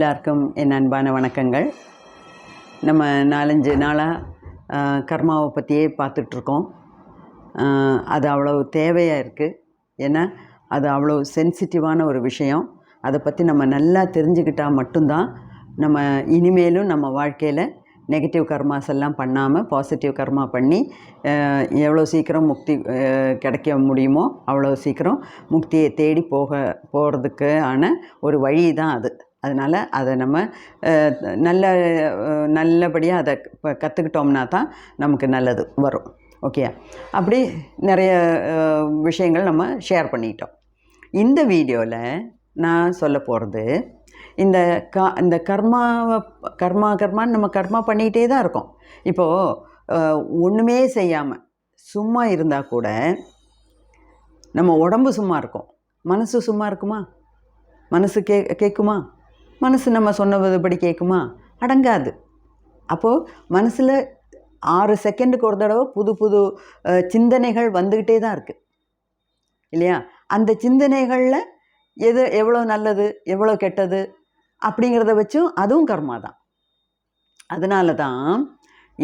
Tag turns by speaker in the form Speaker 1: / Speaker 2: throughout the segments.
Speaker 1: எல்லாருக்கும் என் அன்பான வணக்கங்கள். நம்ம 4-5 நாளாக கர்மாவை பற்றியே பார்த்துட்ருக்கோம். அது அவ்வளோ தேவையாக இருக்குது. ஏன்னா அது அவ்வளோ சென்சிட்டிவான ஒரு விஷயம். அதை பற்றி நம்ம நல்லா தெரிஞ்சுக்கிட்டால் மட்டும்தான் நம்ம இனிமேலும் நம்ம வாழ்க்கையில் நெகட்டிவ் கர்மாஸ் எல்லாம் பண்ணாமல் பாசிட்டிவ் கர்மா பண்ணி எவ்வளோ சீக்கிரம் முக்தி கிடைக்க முடியுமோ அவ்வளோ சீக்கிரம் முக்தியை தேடி போகிறதுக்கான ஒரு வழி தான் அது. அதனால் அதை நம்ம நல்லபடியாக அதை கற்றுக்கிட்டோம்னா தான் நமக்கு நல்லது வரும். ஓகே, அப்படி நிறைய விஷயங்கள் நம்ம ஷேர் பண்ணிட்டோம். இந்த வீடியோவில் நான் சொல்ல போகிறது இந்த கர்மான்னு நம்ம கர்மா பண்ணிகிட்டே தான் இருக்கோம். இப்போது ஒன்றுமே செய்யாமல் சும்மா இருந்தால் கூட நம்ம உடம்பு சும்மா இருக்கும், மனசு சும்மா இருக்குமா? மனசு கேட்குமா? மனசு நம்ம சொன்னபடி கேட்குமா? அடங்காது. அப்போது மனசில் 6 செகண்டுக்கு ஒரு தடவை புது சிந்தனைகள் வந்துக்கிட்டே தான் இருக்குது இல்லையா? அந்த சிந்தனைகளில் எவ்வளோ நல்லது எவ்வளோ கெட்டது அப்படிங்கிறத வச்சும் அதுவும் கர்மா தான். அதனால தான்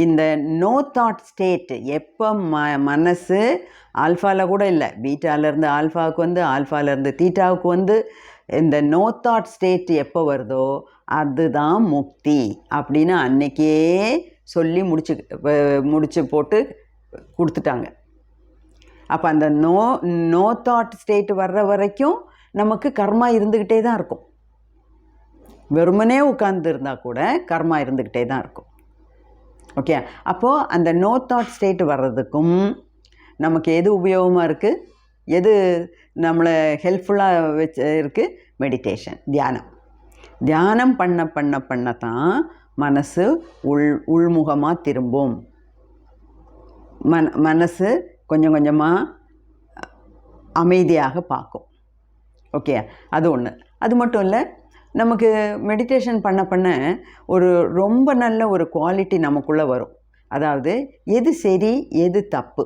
Speaker 1: இந்த நோ தாட் ஸ்டேட் எப்போ மனசு ஆல்ஃபாவில் கூட இல்லை, பீட்டாலேருந்து ஆல்ஃபாவுக்கு வந்து ஆல்ஃபாலேருந்து தீட்டாவுக்கு வந்து இந்த நோ தாட் ஸ்டேட் எப்போ வருதோ அதுதான் முக்தி அப்படின்னு அன்றைக்கே சொல்லி முடிச்சு போட்டு கொடுத்துட்டாங்க. அப்போ அந்த நோ தாட் ஸ்டேட் வர்ற வரைக்கும் நமக்கு கர்மா இருந்துக்கிட்டே தான் இருக்கும். வெறுமனே உட்கார்ந்து இருந்தால் கூட கர்மா இருந்துக்கிட்டே தான் இருக்கும். ஓகே, அப்போது அந்த நோ தாட் ஸ்டேட் வர்றதுக்கும் நமக்கு எது உபயோகமாக இருக்குது, எது நம்மளை ஹெல்ப்ஃபுல்லாக இருக்குது? மெடிடேஷன், தியானம் பண்ண தான் மனசு உள்முகமாக திரும்பும். மனசு கொஞ்சம் கொஞ்சமாக அமைதியாக பார்க்கும். ஓகே, அது ஒன்று. அது மட்டும் இல்லை, நமக்கு மெடிடேஷன் பண்ண ஒரு ரொம்ப நல்ல ஒரு குவாலிட்டி நமக்குள்ளே வரும். அதாவது எது சரி எது தப்பு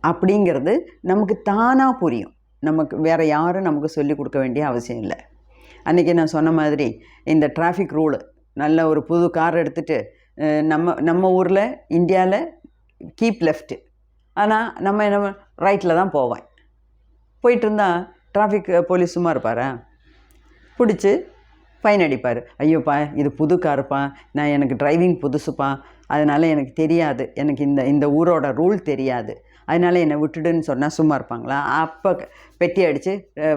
Speaker 1: அப்படிங்கிறது நமக்கு தானாக புரியும். நமக்கு வேறு யாரும் நமக்கு சொல்லிக் கொடுக்க வேண்டிய அவசியம் இல்லை. அன்றைக்கி நான் சொன்ன மாதிரி இந்த டிராஃபிக் ரூலு, நல்ல ஒரு புது கார் எடுத்துகிட்டு நம்ம ஊரில் இந்தியாவில் கீப் லெஃப்ட்டு, ஆனால் நம்ம ரைட்டில் தான் போயிட்டு இருந்தால் டிராஃபிக் போலீஸ் சும்மா இருப்பாரா? பிடிச்சி ஃபைன் அடிப்பார். ஐயோப்பா இது புது காருப்பா, எனக்கு டிரைவிங் புதுசுப்பா, அதனால் எனக்கு தெரியாது, எனக்கு இந்த ஊரோட ரூல் தெரியாது, அதனால் என்னை விட்டுடுன்னு சொன்னால் சும்மா இருப்பாங்களா? அப்போ பெட்டி அடித்து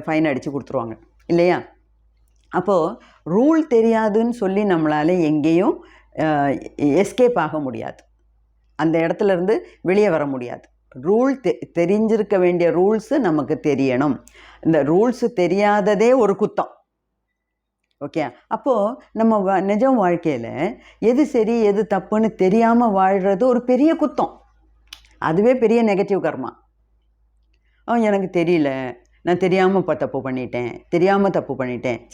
Speaker 1: ஃபைன் அடித்து கொடுத்துருவாங்க இல்லையா? அப்போது ரூல் தெரியாதுன்னு சொல்லி நம்மளால் எங்கேயும் எஸ்கேப் ஆக முடியாது, அந்த இடத்துலேருந்து வெளியே வர முடியாது. ரூல் தெரிஞ்சிருக்க வேண்டிய ரூல்ஸு நமக்கு தெரியணும். இந்த ரூல்ஸு தெரியாததே ஒரு குத்தம். ஓகே, அப்போது நம்ம நிஜம் வாழ்க்கையில் எது சரி எது தப்புன்னு தெரியாமல் வாழ்கிறது ஒரு பெரிய குத்தம். அதுவே பெரிய நெகட்டிவ் கர்மா. எனக்கு தெரியல, நான் தெரியாமல் தப்பு பண்ணிட்டேன்.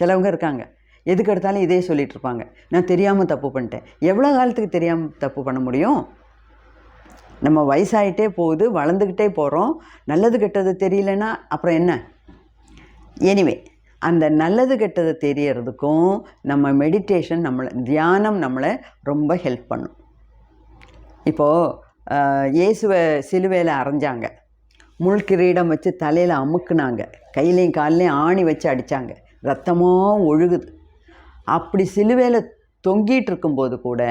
Speaker 1: சிலவங்க இருக்காங்க, எதுக்கு எடுத்தாலும் இதே சொல்லிகிட்டு இருப்பாங்க, நான் தெரியாமல் தப்பு பண்ணிட்டேன். எவ்வளோ காலத்துக்கு தெரியாமல் தப்பு பண்ண முடியும்? நம்ம வயசாகிட்டே போகுது, வளர்ந்துக்கிட்டே போகிறோம். நல்லது கெட்டது தெரியலன்னா அப்புறம் என்ன? எனிவே, அந்த நல்லது கெட்டது தெரியறதுக்கும் நம்ம மெடிடேஷன், தியானம் நம்மளை ரொம்ப ஹெல்ப் பண்ணும். இப்போது இயேசுவை சிலுவையில் அரைஞ்சாங்க, முள் கிரீடம் வச்சு தலையில் அமுக்குனாங்க, கையிலையும் கால்லையும் ஆணி வச்சு அடித்தாங்க, ரத்தமாக ஒழுகுது. அப்படி சிலுவையில் தொங்கிட்டு இருக்கும்போது கூட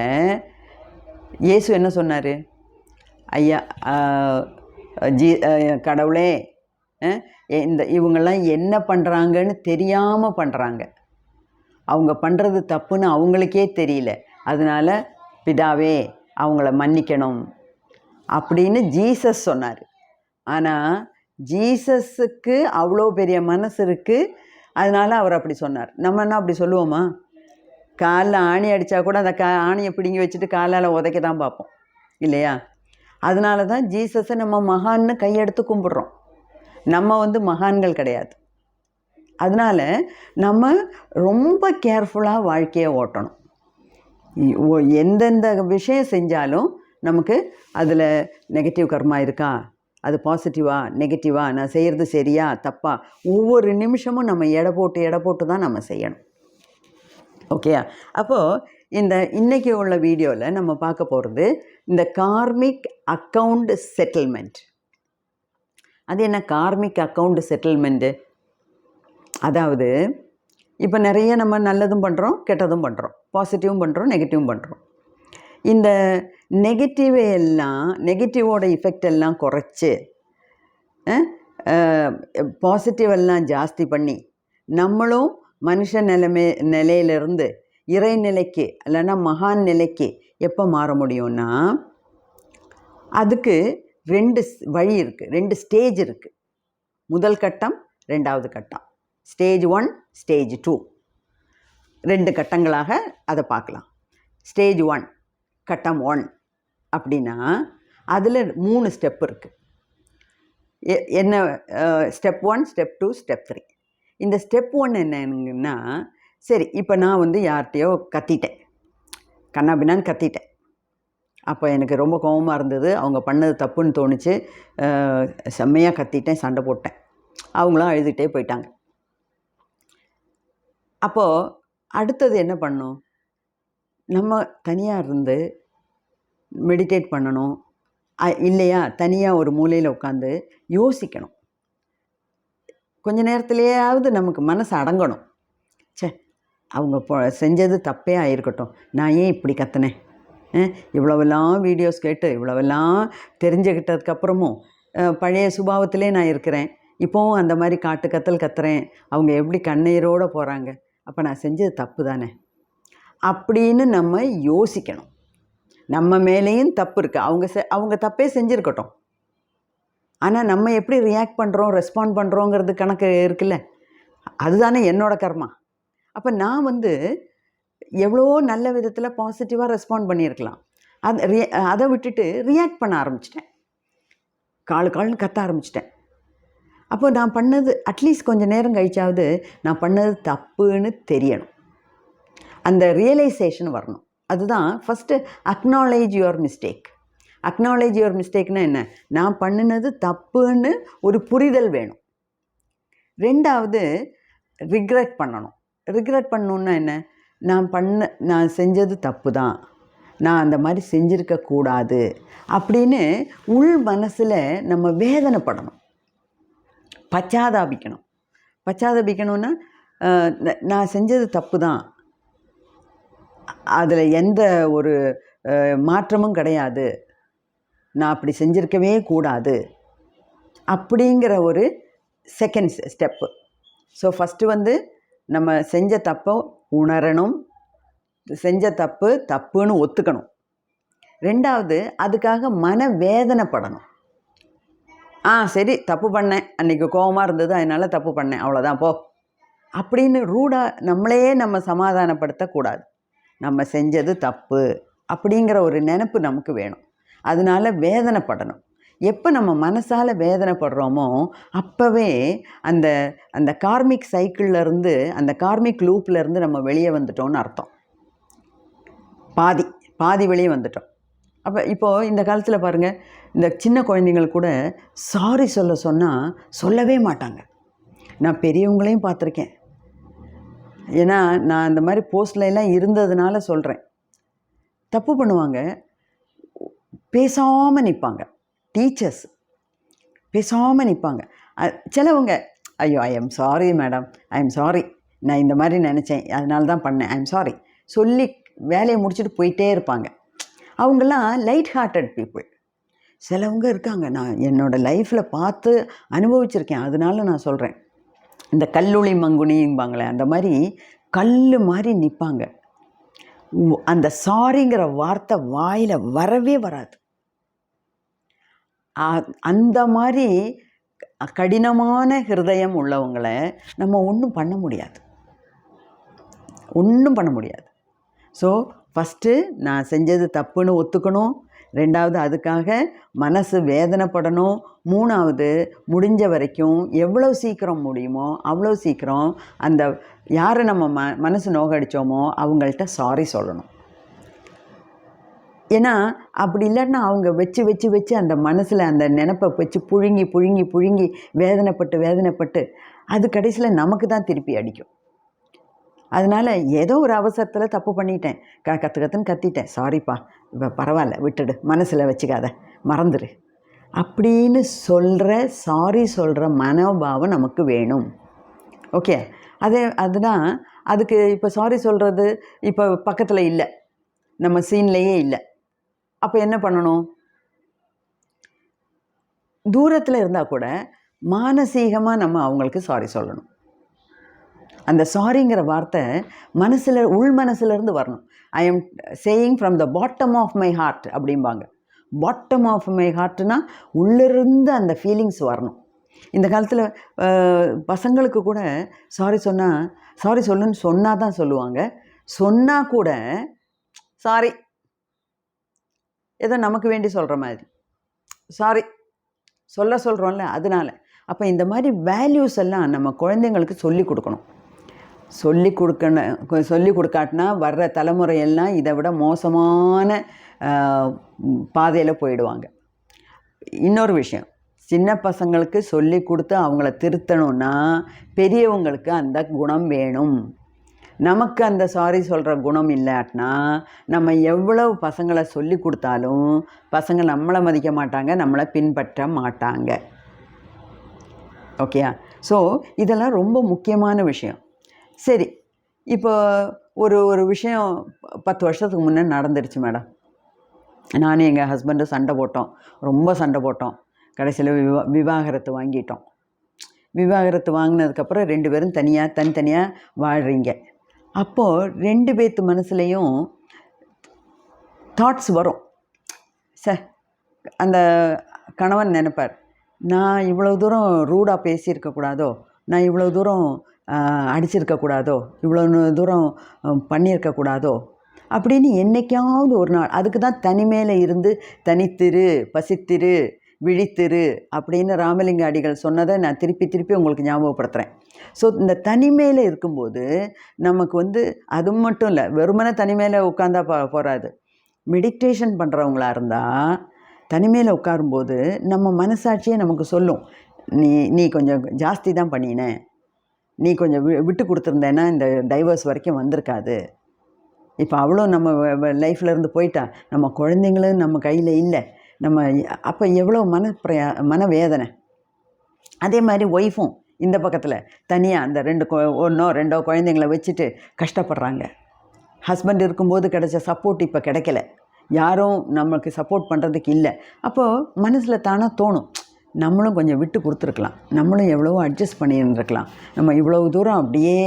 Speaker 1: இயேசு என்ன சொன்னார்? ஐயா, கடவுளே, இவங்கெல்லாம் என்ன பண்ணுறாங்கன்னு தெரியாமல் பண்ணுறாங்க, அவங்க பண்ணுறது தப்புன்னு அவங்களுக்கே தெரியல, அதனால் பிதாவே அவங்கள மன்னிக்கணும் அப்படின்னு ஜீசஸ் சொன்னார். ஆனால் ஜீசஸுக்கு அவ்வளோ பெரிய மனசு இருக்குது, அதனால் அவர் அப்படி சொன்னார். நம்ம என்ன அப்படி சொல்லுவோமா? காலில் ஆணி அடித்தா கூட அந்த ஆணியை பிடுங்கி வச்சுட்டு காலால் உதைக்க தான் பார்ப்போம் இல்லையா? அதனால தான் ஜீசஸை நம்ம மகான்னு கையெடுத்து கும்பிட்றோம். நம்ம மகான்கள் கிடையாது. அதனால் நம்ம ரொம்ப கேர்ஃபுல்லாக வாழ்க்கையை ஓட்டணும். எந்தெந்த விஷயம் செஞ்சாலும் நமக்கு அதில் நெகட்டிவ் கர்மா இருக்கா, அது பாசிட்டிவா நெகட்டிவா, நான் செய்கிறது சரியா தப்பா, ஒவ்வொரு நிமிஷமும் நம்ம எடை போட்டு தான் நம்ம செய்யணும். ஓகேயா? அப்போது இன்றைக்கி உள்ள வீடியோவில் நம்ம பார்க்க போகிறது இந்த கார்மிக் அக்கவுண்ட் செட்டில்மெண்ட். அது என்ன கார்மிக் அக்கவுண்ட் செட்டில்மெண்ட்டு? அதாவது இப்போ நிறைய நம்ம நல்லதும் பண்ணுறோம், கெட்டதும் பண்ணுறோம், பாசிட்டிவும் பண்ணுறோம், நெகட்டிவும் பண்ணுறோம். இந்த நெகட்டிவோட இஃபெக்ட் எல்லாம் குறைச்சி பாசிட்டிவ் எல்லாம் ஜாஸ்தி பண்ணி நம்மளும் மனுஷ நிலையிலிருந்து இறைநிலைக்கு இல்லைன்னா மகான் நிலைக்கு எப்போ மாற முடியும்னா, அதுக்கு 2 வழி இருக்குது, 2 ஸ்டேஜ் இருக்குது. முதல் கட்டம், 2வது கட்டம். ஸ்டேஜ் 1, ஸ்டேஜ் 2, 2 கட்டங்களாக அதை பார்க்கலாம். ஸ்டேஜ் 1, கட்டம் 1 அப்படின்னா அதில் 3 ஸ்டெப் இருக்குது. என்ன? Step 1, step 2, step 3. இந்த ஸ்டெப் 1 என்னன்னா, சரி இப்போ நான் யார்கிட்டையோ கத்திட்டேன், கண்ணாபின்னான்னு கத்திட்டேன். அப்போ எனக்கு ரொம்ப கோபமாக இருந்தது, அவங்க பண்ணது தப்புன்னு தோணுச்சு, செம்மையாக கத்திட்டேன், சண்டை போட்டேன். அவங்களும் அழுதுகிட்டே போயிட்டாங்க. அப்போது அடுத்தது என்ன பண்ணணும்? நம்ம தனியாக இருந்து மெடிடேட் பண்ணணும், இல்லையா தனியாக ஒரு மூலையில் உட்காந்து யோசிக்கணும். கொஞ்ச நேரத்துலேயாவது நமக்கு மனசு அடங்கணும். அவங்க செஞ்சது தப்பே ஆகிருக்கட்டும், நான் ஏன் இப்படி கத்துனேன், இவ்வளவெல்லாம் வீடியோஸ் கேட்டு இவ்வளவெல்லாம் தெரிஞ்சுக்கிட்டதுக்கப்புறமும் பழைய சுபாவத்திலே நான் இருக்கிறேன், இப்போவும் அந்த மாதிரி காட்டு கத்தல் கத்துறேன், அவங்க எப்படி கண்ணீரோடு போகிறாங்க, அப்போ நான் செஞ்சது தப்பு தானே அப்படின்னு நம்ம யோசிக்கணும். நம்ம மேலேயும் தப்பு இருக்குது, அவங்க தப்பே செஞ்சுருக்கட்டும், ஆனால் நம்ம எப்படி ரியாக்ட் பண்ணுறோம், ரெஸ்பாண்ட் பண்ணுறோங்கிறது கணக்கு இருக்குல்ல, அதுதானே என்னோடய கர்மா. அப்போ நான் எவ்வளோ நல்ல விதத்தில் பாசிட்டிவாக ரெஸ்பாண்ட் பண்ணியிருக்கலாம், அதை விட்டுட்டு ரியாக்ட் பண்ண ஆரம்பிச்சிட்டேன், காலுன்னு கத்த ஆரம்பிச்சிட்டேன். அப்போ நான் பண்ணது அட்லீஸ்ட் கொஞ்சம் நேரம் கழிச்சாவது நான் பண்ணது தப்புன்னு தெரியணும், அந்த ரியலைசேஷன் வரணும். அதுதான் first acknowledge your mistake. Acknowledge your மிஸ்டேக்னா என்ன? நான் பண்ணினது தப்புன்னு ஒரு புரிதல் வேணும். 2வது ரிக்ரெட் பண்ணணும். ரிக்ரெட் பண்ணணுன்னா என்ன? நான் செஞ்சது தப்பு தான், நான் அந்த மாதிரி செஞ்சுருக்கக்கூடாது அப்படின்னு உள் மனசில் நம்ம வேதனைப்படணும், பச்சாதாபிக்கணும். பச்சாதாபிக்கணுன்னா நான் செஞ்சது தப்பு தான், அதில் எந்த ஒரு மாற்றமும் கிடையாது, நான் அப்படி செஞ்சுருக்கவே கூடாது அப்படிங்கிற ஒரு செகண்ட் ஸ்டெப்பு. ஸோ ஃபஸ்ட்டு நம்ம செஞ்ச தப்பை உணரணும், செஞ்ச தப்புன்னு ஒத்துக்கணும். 2வது அதுக்காக மனவேதனைப்படணும். சரி தப்பு பண்ணேன், அன்றைக்கி கோபமாக இருந்தது அதனால் தப்பு பண்ணேன், அவ்வளோதான் போ அப்படின்னு ரூடாக நம்ம சமாதானப்படுத்தக்கூடாது. நம்ம செஞ்சது தப்பு அப்படிங்கிற ஒரு நினைப்பு நமக்கு வேணும், அதனால் வேதனைப்படணும். எப்போ நம்ம மனசால் வேதனைப்படுறோமோ அப்போவே அந்த கார்மிக் சைக்கிள்லேருந்து, அந்த கார்மிக் லூப்லேருந்து நம்ம வெளியே வந்துட்டோம்னு அர்த்தம். பாதி வெளியே வந்துட்டோம். அப்போ இப்போது இந்த காலத்தில் பாருங்கள், இந்த சின்ன குழந்தைங்கள் கூட சாரி சொன்னால் சொல்லவே மாட்டாங்க. நான் பெரியவங்களையும் பார்த்துருக்கேன், ஏன்னா நான் அந்த மாதிரி போஸ்ட்லாம் இருந்ததுனால சொல்கிறேன். தப்பு பண்ணுவாங்க, பேசாமல் நிற்பாங்க. டீச்சர்ஸ் பேசாமல் நிற்பாங்க. சிலவங்க ஐயோ I am sorry madam, I am sorry, நான் இந்த மாதிரி நினச்சேன், அதனால தான் பண்ணேன், ஐ எம் சாரி சொல்லி வேலையை முடிச்சுட்டு போயிட்டே இருப்பாங்க. அவங்கெல்லாம் லைட் ஹார்ட்டட் பீப்புள். சிலவங்க இருக்காங்க, நான் என்னோடய லைஃப்பில் பார்த்து அனுபவிச்சிருக்கேன், அதனால நான் சொல்கிறேன். இந்த கல்லுளி மங்குனிம்பாங்களே, அந்த மாதிரி கல் மாதிரி நிற்பாங்க. அந்த சாரிங்கிற வார்த்தை வாயில் வரவே வராது. அந்த மாதிரி கடினமான ஹிருதயம் உள்ளவங்களை நம்ம ஒன்றும் பண்ண முடியாது. ஸோ ஃபஸ்ட்டு நான் செஞ்சது தப்புன்னு ஒத்துக்கணும், 2வது அதுக்காக மனசு வேதனைப்படணும், 3வது முடிஞ்ச வரைக்கும் எவ்வளோ சீக்கிரம் முடியுமோ அவ்வளோ சீக்கிரம் அந்த யாரை நம்ம மனசு நோகடித்தோமோ அவங்கள்ட்ட சாரி சொல்லணும். ஏன்னா அப்படி இல்லைன்னா அவங்க வச்சு அந்த மனசில் அந்த நினப்பை வச்சு புழுங்கி வேதனைப்பட்டு அது கடைசியில் நமக்கு தான் திருப்பி அடிக்கும். அதனால் ஏதோ ஒரு அவசரத்தில் தப்பு பண்ணிட்டேன், கற்றுன்னு கத்திட்டேன், சாரிப்பா, இப்போ பரவாயில்ல விட்டுடு, மனசில் வச்சுக்காத, மறந்துடு அப்படின்னு சொல்கிற, சாரி சொல்கிற மனோபாவம் நமக்கு வேணும். ஓகே, அதுதான் அதுக்கு. இப்போ சாரி சொல்கிறது இப்போ பக்கத்தில் இல்லை, நம்ம சீன்லேயே இல்லை, அப்போ என்ன பண்ணணும்? தூரத்தில் இருந்தால் கூட மானசீகமாக நம்ம அவங்களுக்கு சாரி சொல்லணும். அந்த சாரிங்கிற வார்த்தை மனசில், உள் மனசுலேருந்து வரணும். I am saying from the bottom of my heart அப்படிம்பாங்க. பாட்டம் ஆஃப் மை ஹார்ட்னா உள்ளிருந்து அந்த ஃபீலிங்ஸ் வரணும். இந்த காலத்தில் பசங்களுக்கு கூட சாரி சொல்லுன்னு சொன்னால் தான் சொல்லுவாங்க. சொன்னால் கூட சாரி ஏதோ நமக்கு வேண்டி சொல்கிற மாதிரி சாரி சொல்கிறோம்ல, அதனால். அப்போ இந்த மாதிரி வேல்யூஸ் எல்லாம் நம்ம குழந்தைங்களுக்கு சொல்லி கொடுக்கணும். சொல்லி கொடுக்காட்டினா வர்ற தலைமுறையெல்லாம் இதை விட மோசமான பாதையில் போயிடுவாங்க. இன்னொரு விஷயம், சின்ன பசங்களுக்கு சொல்லி கொடுத்து அவங்கள திருத்தணும்னா பெரியவங்களுக்கு அந்த குணம் வேணும். நமக்கு அந்த சாரி சொல்கிற குணம் இல்லாட்டினா நம்ம எவ்வளவு பசங்களை சொல்லி கொடுத்தாலும் பசங்க நம்மளை மதிக்க மாட்டாங்க, நம்மளை பின்பற்ற மாட்டாங்க. ஓகேயா? ஸோ இதெல்லாம் ரொம்ப முக்கியமான விஷயம். சரி, இப்போ ஒரு விஷயம் 10 வருஷத்துக்கு முன்னே நடந்துடுச்சு மேடம். நானும் எங்கள் ஹஸ்பண்டும் சண்டை போட்டோம், ரொம்ப சண்டை போட்டோம். கடைசியில் விவாகரத்து வாங்கிட்டோம். விவாகரத்து வாங்கினதுக்கப்புறம் 2 பேரும் தனித்தனியாக வாழ்கிறீங்க. அப்போது 2 பேர்த்து மனசுலேயும் தாட்ஸ் வரும். அந்த கணவன் நினைப்பார், நான் இவ்வளோ தூரம் ரூடாக பேசியிருக்கக்கூடாதோ, நான் இவ்வளோ தூரம் அடிச்சிருக்கக்கூடாதோ, இவ்வளோ தூரம் பண்ணியிருக்கக்கூடாதோ அப்படின்னு என்றைக்காவது ஒரு நாள். அதுக்கு தான் தனிமையில் இருந்து தனித்திரு, பசித்திரு, விழித்திரு அப்படின்னு ராமலிங்க அடிகள் சொன்னதை நான் திருப்பி உங்களுக்கு ஞாபகப்படுத்துகிறேன். ஸோ இந்த தனிமையில் இருக்கும்போது நமக்கு அது மட்டும் இல்லை, வெறுமனே தனிமையில் உட்காந்தா போகாது. மெடிடேஷன் பண்ணுறவங்களா இருந்தால் தனிமையில் உட்காரும்போது நம்ம மனசாட்சியே நமக்கு சொல்லும், நீ கொஞ்சம் ஜாஸ்தி தான் பண்ணின, நீ கொஞ்சம் விட்டு கொடுத்துருந்தேன்னா இந்த டைவர்ஸ் வரைக்கும் வந்திருக்காது. இப்போ அவ்வளோ நம்ம லைஃப்பில் இருந்து போயிட்டா, நம்ம குழந்தைங்களும் நம்ம கையில் இல்லை, நம்ம அப்போ எவ்வளோ மனவேதனை. அதே மாதிரி ஒய்ஃபும் இந்த பக்கத்தில் தனியாக அந்த 1 2 குழந்தைங்களை வச்சுட்டு கஷ்டப்படுறாங்க. ஹஸ்பண்ட் இருக்கும்போது கிடைச்ச சப்போர்ட் இப்போ கிடைக்கல, யாரும் நமக்கு சப்போர்ட் பண்ணுறதுக்கு இல்லை. அப்போது மனசில் தானாக தோணும், நம்மளும் கொஞ்சம் விட்டு கொடுத்துருக்கலாம், நம்மளும் எவ்வளவோ அட்ஜஸ்ட் பண்ணியிருந்துருக்கலாம், நம்ம இவ்வளவு தூரம் அப்படியே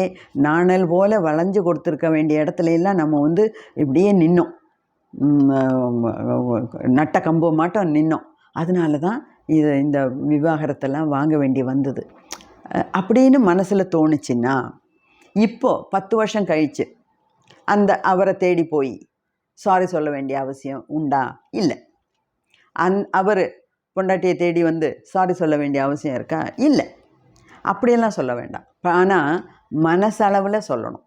Speaker 1: நாணல் போல் வளைஞ்சு கொடுத்துருக்க வேண்டிய இடத்துல எல்லாம் நம்ம இப்படியே நின்னோம், நட்ட கம்பு மாட்டம் நின்னோம். அதனால தான் இந்த விவாகரத்தெல்லாம் வாங்க வேண்டி வந்தது அப்படின்னு மனசில் தோணுச்சுன்னா, இப்போது 10 வருஷம் கழித்து அவரை தேடி போய் சாரி சொல்ல வேண்டிய அவசியம் உண்டா? இல்லை. அவர் பொண்டாட்டியை தேடி சாரி சொல்ல வேண்டிய அவசியம் இருக்கா? இல்லை. அப்படியெல்லாம் சொல்ல வேண்டாம். ஆனால் மனசளவில் சொல்லணும்.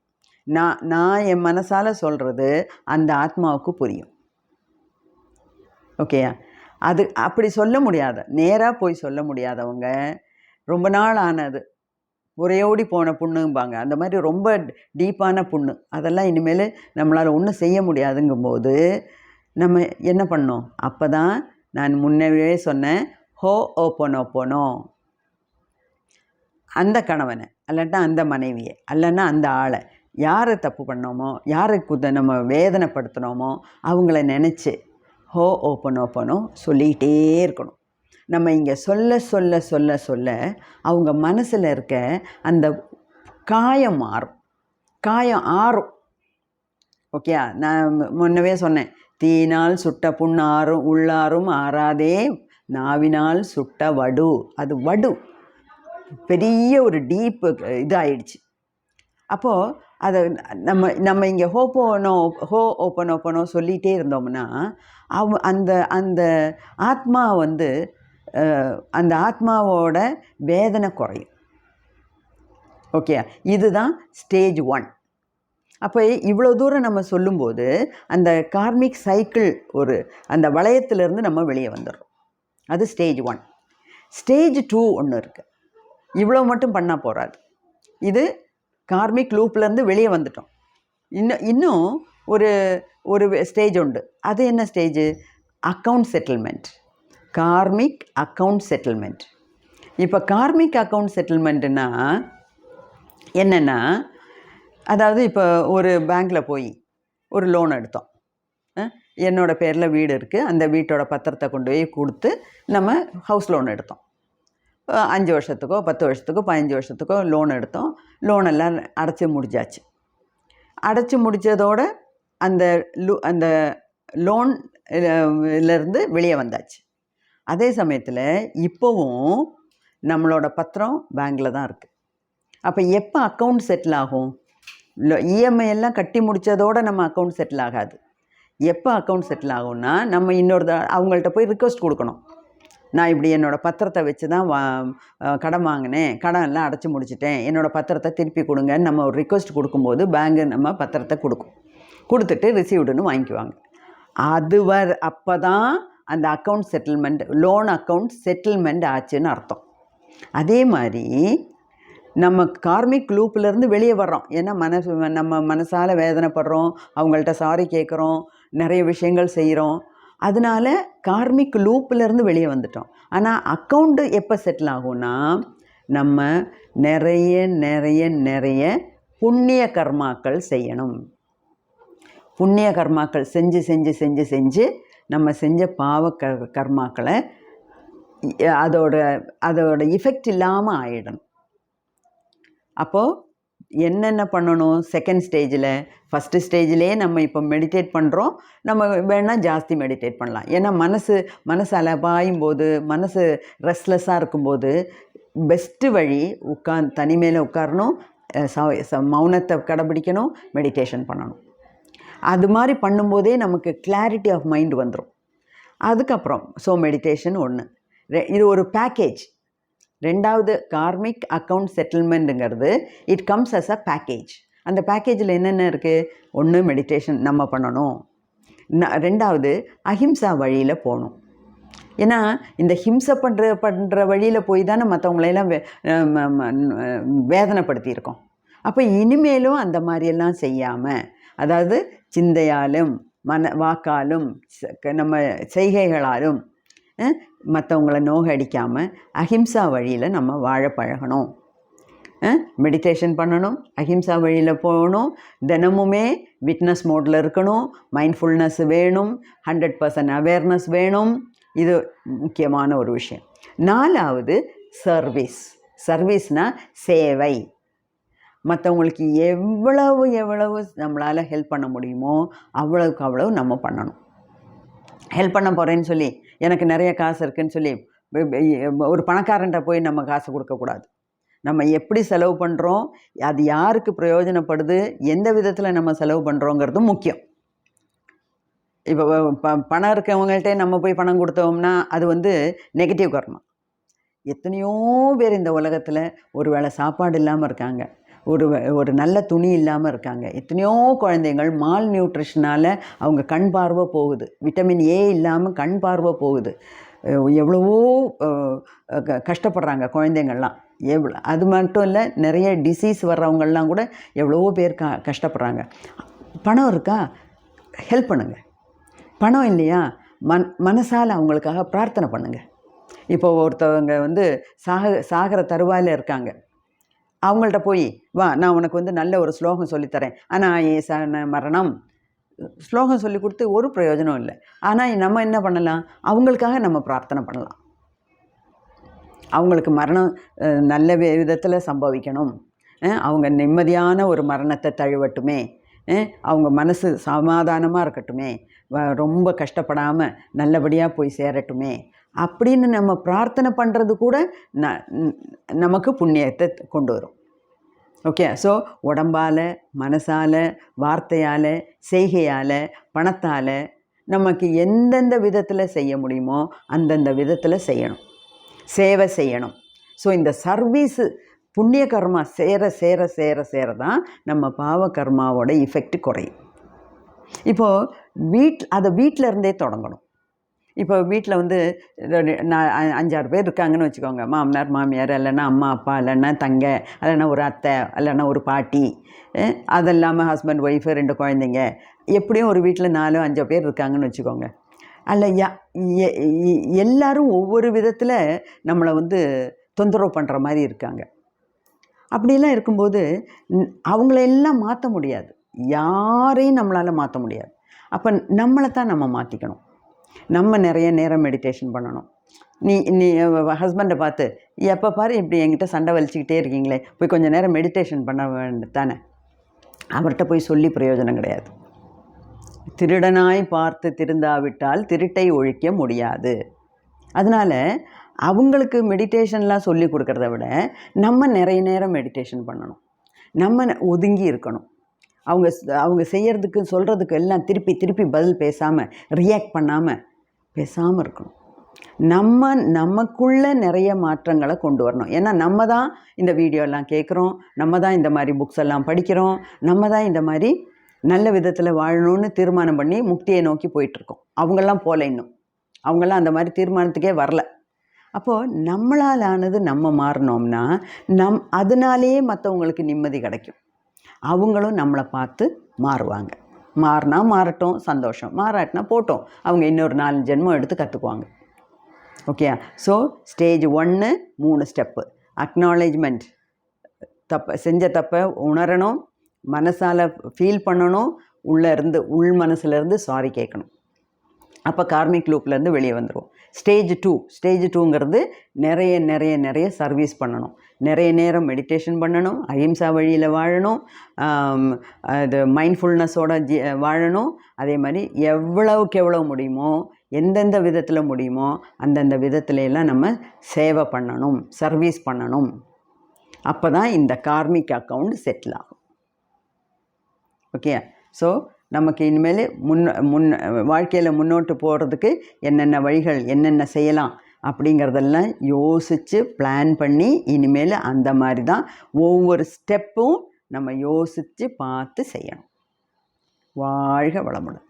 Speaker 1: நான் என் மனசால் சொல்கிறது அந்த ஆத்மாவுக்கு புரியும். ஓகேயா? அது அப்படி சொல்ல முடியாத, நேராக போய் சொல்ல முடியாதவங்க, ரொம்ப நாள் ஆனது உரையோடி போன புண்ணும்பாங்க, அந்த மாதிரி ரொம்ப டீப்பான புண்ணு, அதெல்லாம் இனிமேல் நம்மளால் ஒன்றும் செய்ய முடியாதுங்கும்போது நம்ம என்ன பண்ணோம்? அப்போ தான் நான் முன்னவே சொன்னேன், ஹோ ஓப்பனோ, அந்த கணவனை அல்லட்டா அந்த மனைவியை அல்லன்னா அந்த ஆளை, யாரை தப்பு பண்ணோமோ, யாருக்கு நம்ம வேதனைப்படுத்தினோமோ அவங்கள நினச்சி ஹோ ஓப்பனோ சொல்லிகிட்டே இருக்கணும். நம்ம இங்கே சொல்ல அவங்க மனசில் இருக்க அந்த காயம் மாறும், காயம் ஆறும். ஓகே, நான் முன்னவே சொன்னேன், தீயினால் சுட்ட புண்ணாரும் உள்ளாரும் ஆறாதே, நாவினால் சுட்ட வடு. அது வடு பெரிய ஒரு டீப்பு இதாகிடுச்சு. அப்போது அதை நம்ம இங்கே ஹோ ஓப்பனோ சொல்லிகிட்டே இருந்தோம்னா அந்த ஆத்மா அந்த ஆத்மாவோட வேதனை குறையும். ஓகே, இதுதான் ஸ்டேஜ் 1. அப்போ இவ்வளோ தூரம் நம்ம சொல்லும்போது அந்த கார்மிக் சைக்கிள் அந்த வளையத்திலேருந்து நம்ம வெளியே வந்துடுறோம். அது ஸ்டேஜ் 1. ஸ்டேஜ் 2 ஒன்று இருக்குது. இவ்வளோ மட்டும் பண்ணால் போகாது. இது கார்மிக் லூப்லேருந்து வெளியே வந்துட்டோம். இன்னும் ஒரு ஒரு ஸ்டேஜ் உண்டு. அது என்ன stage? Account settlement. Karmic account settlement. இப்போ கார்மிக் அக்கௌண்ட் செட்டில்மெண்ட்டுன்னா என்னென்னா, அதாவது இப்போ ஒரு பேங்க்கில் போய் ஒரு லோன் எடுத்தோம். என்னோடய பேரில் வீடு இருக்குது, அந்த வீட்டோட பத்திரத்தை கொண்டு போய் கொடுத்து நம்ம ஹவுஸ் லோன் எடுத்தோம். 5 வருஷத்துக்கோ 10 வருஷத்துக்கோ 15 வருஷத்துக்கோ லோன் எடுத்தோம். லோனெல்லாம் அடைச்சி முடிஞ்சாச்சு. அடைச்சி முடித்ததோடு அந்த லோன்லேருந்து வெளியே வந்தாச்சு. அதே சமயத்தில் இப்போவும் நம்மளோட பத்திரம் பேங்கில் தான் இருக்குது. அப்போ எப்போ அக்கௌண்ட் செட்டில் ஆகும்? இஎம்ஐ எல்லாம் கட்டி முடித்ததோடு நம்ம அக்கௌண்ட் செட்டில் ஆகாது. எப்போ அக்கௌண்ட் செட்டில் ஆகும்னா, நம்ம அவங்கள்ட்ட போய் ரிக்வெஸ்ட் கொடுக்கணும். நான் இப்படி என்னோடய பத்திரத்தை வச்சு தான் கடன் வாங்கினேன், கடன் எல்லாம் அடைச்சி முடிச்சிட்டேன், என்னோடய பத்திரத்தை திருப்பி கொடுங்கன்னு நம்ம ஒரு ரிக்வெஸ்ட் கொடுக்கும்போது பேங்கு நம்ம பத்திரத்தை கொடுத்துட்டு ரிசீவ்டுன்னு வாங்கிக்குவாங்க. அப்போ தான் அந்த account settlement, loan account settlement ஆச்சுன்னு அர்த்தம். அதே மாதிரி நம்ம கார்மிக் லூப்லேருந்து வெளியே வர்றோம். ஏன்னா நம்ம மனசால் வேதனைப்படுறோம், அவங்கள்ட்ட சாரி கேட்குறோம், நிறைய விஷயங்கள் செய்கிறோம். அதனால கார்மிக் லூப்லேருந்து வெளியே வந்துட்டோம். ஆனால் அக்கௌண்ட்டு எப்போ செட்டில் ஆகும்னா, நம்ம நிறைய நிறைய நிறைய புண்ணிய கர்மாக்கள் செய்யணும். புண்ணிய கர்மாக்கள் செஞ்சு செஞ்சு செஞ்சு செஞ்சு நம்ம செஞ்ச பாவ கர்மாக்களை அதோட இஃபெக்ட் இல்லாமல் ஆகிடணும். அப்போது என்னென்ன பண்ணணும்? செகண்ட் ஸ்டேஜில், ஃபஸ்ட்டு ஸ்டேஜ்லேயே நம்ம இப்போ மெடிடேட் பண்ணுறோம். நம்ம வேணால் ஜாஸ்தி மெடிடேட் பண்ணலாம். ஏன்னா மனசு அலபாயும் போது, மனசு ரெஸ்ட்லெஸ்ஸாக இருக்கும்போது பெஸ்ட்டு வழி தனிமையில் உட்காரணும், மௌனத்தை கடைபிடிக்கணும், மெடிடேஷன் பண்ணணும். அது மாதிரி பண்ணும்போதே நமக்கு கிளாரிட்டி ஆஃப் மைண்ட் வந்துடும். அதுக்கப்புறம் மெடிடேஷன் ஒன்று. இது ஒரு பேக்கேஜ். ரெண்டாவது கார்மிக் அக்கௌண்ட் செட்டில்மெண்ட்டுங்கிறது it comes as a package. அந்த பேக்கேஜில் என்னென்ன இருக்குது? ஒன்று மெடிடேஷன் நம்ம பண்ணணும். ரெண்டாவது அஹிம்சா வழியில் போகணும். ஏன்னா இந்த ஹிம்சை பண்ணுற வழியில் போய் தானே மற்றவங்களையெல்லாம் வேதனைப்படுத்தியிருக்கோம். அப்போ இனிமேலும் அந்த மாதிரியெல்லாம் செய்யாமல், அதாவது சிந்தையாலும் வாக்காலும் நம்ம செய்கைகளாலும் மற்றவங்கள நோகடிக்காமல் அஹிம்சா வழியில் நம்ம வாழ பழகணும். மெடிடேஷன் பண்ணணும், அஹிம்சா வழியில் போகணும், தினமுமே விட்னஸ் மோடில் இருக்கணும், மைண்ட்ஃபுல்னஸ் வேணும், 100% அவேர்னஸ் வேணும். இது முக்கியமான ஒரு விஷயம். நாலாவது சர்வீஸ்னால் சேவை. மற்றவங்களுக்கு எவ்வளவு நம்மளால் ஹெல்ப் பண்ண முடியுமோ அவ்வளவுக்கு அவ்வளவு நம்ம பண்ணணும். ஹெல்ப் பண்ண போகிறேன்னு சொல்லி, எனக்கு நிறைய காசு இருக்குதுன்னு சொல்லி ஒரு பணக்காரன்ட்ட போய் நம்ம காசு கொடுக்கக்கூடாது. நம்ம எப்படி செலவு பண்ணுறோம், அது யாருக்கு பிரயோஜனப்படுது, எந்த விதத்தில் நம்ம செலவு பண்ணுறோங்கிறதும் முக்கியம். இப்போ பணம் இருக்கவங்கள்ட்டே நம்ம போய் பணம் கொடுத்தோம்னா அது நெகட்டிவ் கர்மா. எத்தனையோ பேர் இந்த உலகத்தில் ஒரு வேளை சாப்பாடு இல்லாமல் இருக்காங்க, ஒரு நல்ல துணி இல்லாமல் இருக்காங்க. எத்தனையோ குழந்தைகள் மால் நியூட்ரிஷனால் அவங்க கண் பார்வை போகுது, விட்டமின் ஏ இல்லாமல் கண் பார்வை போகுது. எவ்வளவோ கஷ்டப்படுறாங்க குழந்தைங்கள்லாம். அது மட்டும் இல்லை, நிறைய டிசீஸ் வர்றவங்கள்லாம் கூட எவ்வளவோ பேர் கஷ்டப்படுறாங்க. பணம் இருக்கா, ஹெல்ப் பண்ணுங்கள். பணம் இல்லையா, மனசால் அவங்களுக்காக பிரார்த்தனை பண்ணுங்கள். இப்போ ஒருத்தவங்க சாகிற தருவாயில் இருக்காங்க, அவங்கள்ட்ட போய் வா, நான் உனக்கு நல்ல ஒரு ஸ்லோகம் சொல்லித்தரேன், ஆனால் ஏசான மரணம் ஸ்லோகம் சொல்லி கொடுத்து ஒரு பிரயோஜனம் இல்லை. ஆனால் நம்ம என்ன பண்ணலாம், அவங்களுக்காக நம்ம பிரார்த்தனை பண்ணலாம். அவங்களுக்கு மரணம் நல்ல விதத்தில் சம்பவிக்கணும், அவங்க நிம்மதியான ஒரு மரணத்தை தழுவட்டுமே, அவங்க மனசு சமாதானமாக இருக்கட்டுமே, ரொம்ப கஷ்டப்படாமல் நல்லபடியாக போய் சேரட்டுமே அப்படின்னு நம்ம பிரார்த்தனை பண்ணுறது கூட நமக்கு புண்ணியத்தை கொண்டு வரும். ஓகே, ஸோ உடம்பால், மனசால், வார்த்தையால், செய்கையால், பணத்தால் நமக்கு எந்தெந்த விதத்தில் செய்ய முடியுமோ அந்தந்த விதத்தில் செய்யணும், சேவை செய்யணும். ஸோ இந்த சர்வீஸு புண்ணிய கர்மா சேர சேர சேர சேர தான் நம்ம பாவ கர்மாவோட எஃபெக்ட் குறையும். இப்போது அதை வீட்டில் இருந்தே தொடங்கணும். இப்போ வீட்டில் வந்து நான் 5-6 பேர் இருக்காங்கன்னு வச்சுக்கோங்க. மாமனார் மாமியார், இல்லைன்னா அம்மா அப்பா, இல்லைன்னா தங்க, இல்லைன்னா ஒரு அத்தை, இல்லைன்னா ஒரு பாட்டி, அது இல்லாமல் ஹஸ்பண்ட் ஒய்ஃபு 2 குழந்தைங்க, எப்படியும் ஒரு வீட்டில் 4-5 பேர் இருக்காங்கன்னு வச்சுக்கோங்க. அதில் எல்லாரும் ஒவ்வொரு விதத்தில் நம்மளை வந்து தொந்தரவு பண்ணுற மாதிரி இருக்காங்க. அப்படிலாம் இருக்கும்போது அவங்களெல்லாம் மாற்ற முடியாது, யாரையும் நம்மளால் மாற்ற முடியாது. அப்போ நம்மளை தான் நம்ம மாற்றிக்கணும். நம்ம நிறைய நேரம் மெடிடேஷன் பண்ணணும். நீ ஹஸ்பண்டை பார்த்து எப்போ பாரு இப்படி என்கிட்ட சண்டை வலிச்சிக்கிட்டே இருக்கீங்களே, போய் கொஞ்சம் நேரம் மெடிடேஷன் பண்ண தானே. அவர்கிட்ட போய் சொல்லி பிரயோஜனம் கிடையாது. திருடனாய் பார்த்து திருந்தாவிட்டால் திருட்டை ஒழிக்க முடியாது. அதனால் அவங்களுக்கு மெடிடேஷன்லாம் சொல்லி கொடுக்குறத விட நம்ம நிறைய நேரம் மெடிடேஷன் பண்ணணும். நம்ம ஒதுங்கி இருக்கணும். அவங்க செய்கிறதுக்கு சொல்கிறதுக்கு எல்லாம் திருப்பி திருப்பி பதில் பேசாமல், ரியாக்ட் பண்ணாமல் பேசாமல் இருக்கணும். நமக்குள்ளே நிறைய மாற்றங்களை கொண்டு வரணும். ஏன்னா நம்ம தான் இந்த வீடியோலாம் கேட்குறோம், நம்ம தான் இந்த மாதிரி புக்ஸ் எல்லாம் படிக்கிறோம், நம்ம தான் இந்த மாதிரி நல்ல விதத்தில் வாழணும்னு தீர்மானம் பண்ணி முக்தியை நோக்கி போயிட்டுருக்கோம். அவங்கெல்லாம் போகல, இன்னும் அவங்கெல்லாம் அந்த மாதிரி தீர்மானத்துக்கே வரல. அப்போது நம்மளால் ஆனது நம்ம மாறினோம்னா அதனாலேயே மற்றவங்களுக்கு நிம்மதி கிடைக்கும். அவங்களும் நம்மளை பார்த்து மாறுவாங்க. மாறினா மாறட்டும், சந்தோஷம். மாறாட்டினா போட்டோம், அவங்க இன்னொரு 4 ஜென்மம் எடுத்து கற்றுக்குவாங்க. Okay. So stage 1 3 step. Acknowledgement, செஞ்ச தப்பை உணரணும், மனசால் ஃபீல் பண்ணணும், உள் மனசுலேருந்து சாரி கேட்கணும். அப்போ கார்மிக் லூப்லேருந்து வெளியே வந்துடும். ஸ்டேஜ் 2ங்கிறது நிறைய நிறைய நிறைய சர்வீஸ் பண்ணணும், நிறைய நேரம் மெடிடேஷன் பண்ணணும், அஹிம்சா வழியில் வாழணும், அது மைண்ட்ஃபுல்னஸோட வாழணும். அதே மாதிரி எவ்வளவுக்கு எவ்வளோ முடியுமோ, எந்தெந்த விதத்தில் முடியுமோ அந்தந்த விதத்துலையெல்லாம் நம்ம சேவை பண்ணணும், சர்வீஸ் பண்ணணும். அப்போ தான் இந்த கார்மிக் அக்கௌண்ட் செட்டில் ஆகும். ஓகே. ஸோ நமக்கு இனிமேல் வாழ்க்கையில் முன்னோட்டு போகிறதுக்கு என்னென்ன வழிகள், என்னென்ன செய்யலாம் அப்படிங்கிறதெல்லாம் யோசித்து பிளான் பண்ணி இனிமேல் அந்த மாதிரி தான் ஒவ்வொரு ஸ்டெப்பும் நம்ம யோசித்து பார்த்து செய்யணும். வாழ்க வளமுடன்.